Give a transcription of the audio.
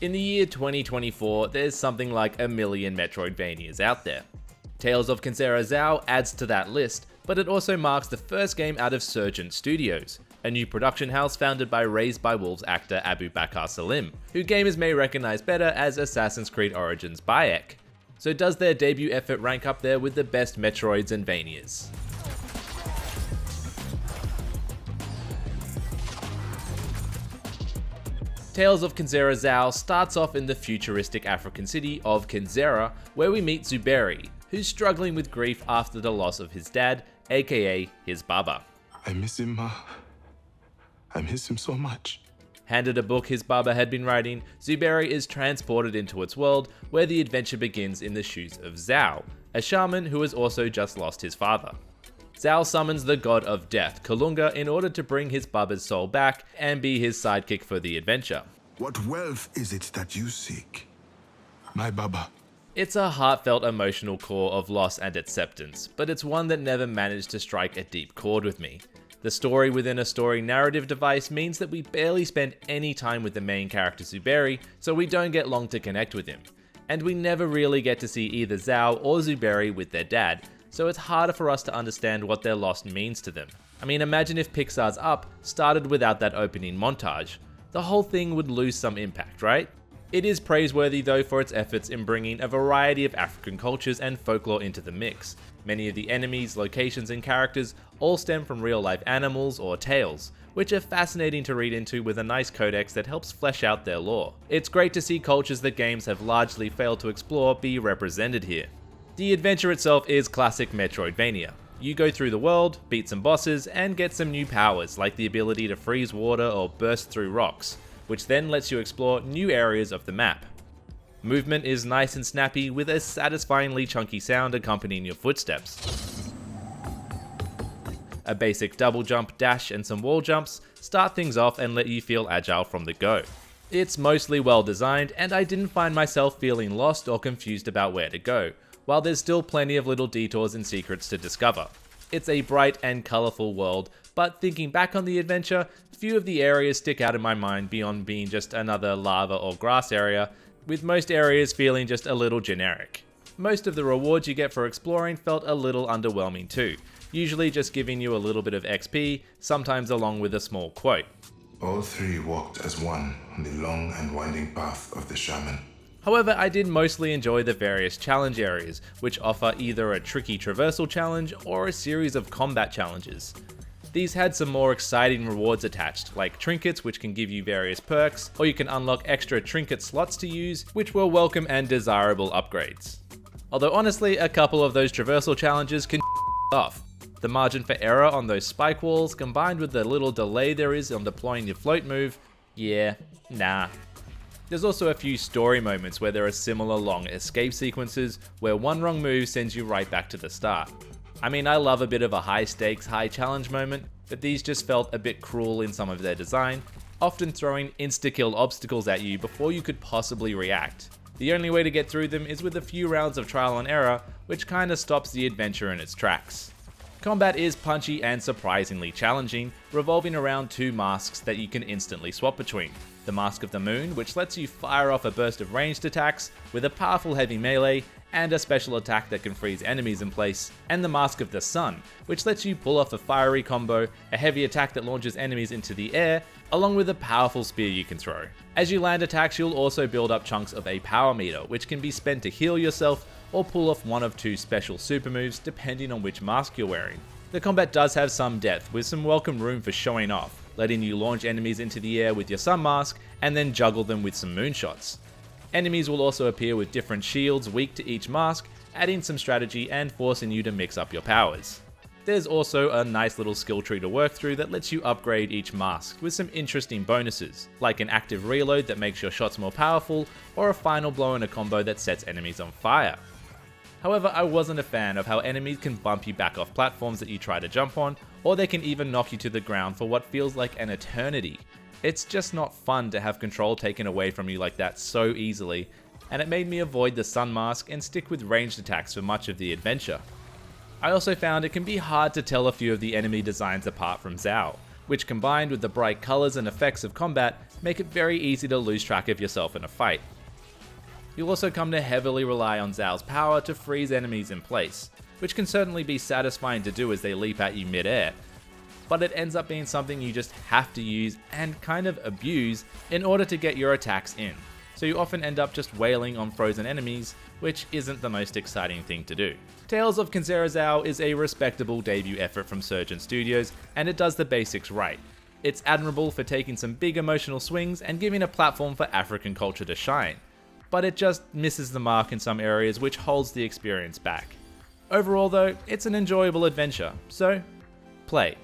In the year 2024, there's something like a million Metroidvanias out there. Tales of Kenzera ZAU adds to that list, but it also marks the first game out of Surgent Studios, a new production house founded by Raised by Wolves actor Abubakar Salim, who gamers may recognize better as Assassin's Creed Origins Bayek. So does their debut effort rank up there with the best Metroids and Vanias? Tales of Kenzera ZAU starts off in the futuristic African city of Kenzera, where we meet Zuberi, who's struggling with grief after the loss of his dad, aka his Baba. I miss him, Ma. I miss him so much. Handed a book his Baba had been writing, Zuberi is transported into its world, where the adventure begins in the shoes of ZAU, a shaman who has also just lost his father. ZAU summons the god of death, Kulunga, in order to bring his Baba's soul back and be his sidekick for the adventure. What wealth is it that you seek? My Baba. It's a heartfelt emotional core of loss and acceptance, but it's one that never managed to strike a deep chord with me. The story within a story narrative device means that we barely spend any time with the main character Zuberi, so we don't get long to connect with him. And we never really get to see either ZAU or Zuberi with their dad, so it's harder for us to understand what their loss means to them. I mean, imagine if Pixar's Up started without that opening montage. The whole thing would lose some impact, right? It is praiseworthy though for its efforts in bringing a variety of African cultures and folklore into the mix. Many of the enemies, locations and characters all stem from real life animals or tales, which are fascinating to read into with a nice codex that helps flesh out their lore. It's great to see cultures that games have largely failed to explore be represented here. The adventure itself is classic Metroidvania. You go through the world, beat some bosses, and get some new powers like the ability to freeze water or burst through rocks, which then lets you explore new areas of the map. Movement is nice and snappy with a satisfyingly chunky sound accompanying your footsteps. A basic double jump, dash, and some wall jumps start things off and let you feel agile from the go. It's mostly well designed, and I didn't find myself feeling lost or confused about where to go, while there's still plenty of little detours and secrets to discover. It's a bright and colourful world, but thinking back on the adventure, few of the areas stick out in my mind beyond being just another lava or grass area, with most areas feeling just a little generic. Most of the rewards you get for exploring felt a little underwhelming too, usually just giving you a little bit of XP, sometimes along with a small quote. All three walked as one on the long and winding path of the shaman. However, I did mostly enjoy the various challenge areas, which offer either a tricky traversal challenge or a series of combat challenges. These had some more exciting rewards attached, like trinkets which can give you various perks, or you can unlock extra trinket slots to use, which were welcome and desirable upgrades. Although honestly, a couple of those traversal challenges can off. The margin for error on those spike walls, combined with the little delay there is on deploying your float move, yeah, nah. There's also a few story moments where there are similar long escape sequences where one wrong move sends you right back to the start. I mean, I love a bit of a high stakes, high challenge moment, but these just felt a bit cruel in some of their design, often throwing insta-kill obstacles at you before you could possibly react. The only way to get through them is with a few rounds of trial and error, which kinda stops the adventure in its tracks. Combat is punchy and surprisingly challenging, revolving around two masks that you can instantly swap between. The Mask of the Moon, which lets you fire off a burst of ranged attacks with a powerful heavy melee and a special attack that can freeze enemies in place, and the Mask of the Sun, which lets you pull off a fiery combo, a heavy attack that launches enemies into the air, along with a powerful spear you can throw. As you land attacks, you'll also build up chunks of a power meter, which can be spent to heal yourself or pull off one of two special super moves depending on which mask you're wearing. The combat does have some depth, with some welcome room for showing off, letting you launch enemies into the air with your sun mask and then juggle them with some moonshots. Enemies will also appear with different shields weak to each mask, adding some strategy and forcing you to mix up your powers. There's also a nice little skill tree to work through that lets you upgrade each mask with some interesting bonuses, like an active reload that makes your shots more powerful, or a final blow in a combo that sets enemies on fire. However, I wasn't a fan of how enemies can bump you back off platforms that you try to jump on, or they can even knock you to the ground for what feels like an eternity. It's just not fun to have control taken away from you like that so easily, and it made me avoid the sun mask and stick with ranged attacks for much of the adventure. I also found it can be hard to tell a few of the enemy designs apart from ZAU, which combined with the bright colours and effects of combat make it very easy to lose track of yourself in a fight. You'll also come to heavily rely on ZAU's power to freeze enemies in place, which can certainly be satisfying to do as they leap at you mid-air, but it ends up being something you just have to use and kind of abuse in order to get your attacks in, so you often end up just wailing on frozen enemies, which isn't the most exciting thing to do. Tales of Kenzera ZAU is a respectable debut effort from Surgent Studios, and it does the basics right. It's admirable for taking some big emotional swings and giving a platform for African culture to shine, but it just misses the mark in some areas, which holds the experience back. Overall though, it's an enjoyable adventure, so play.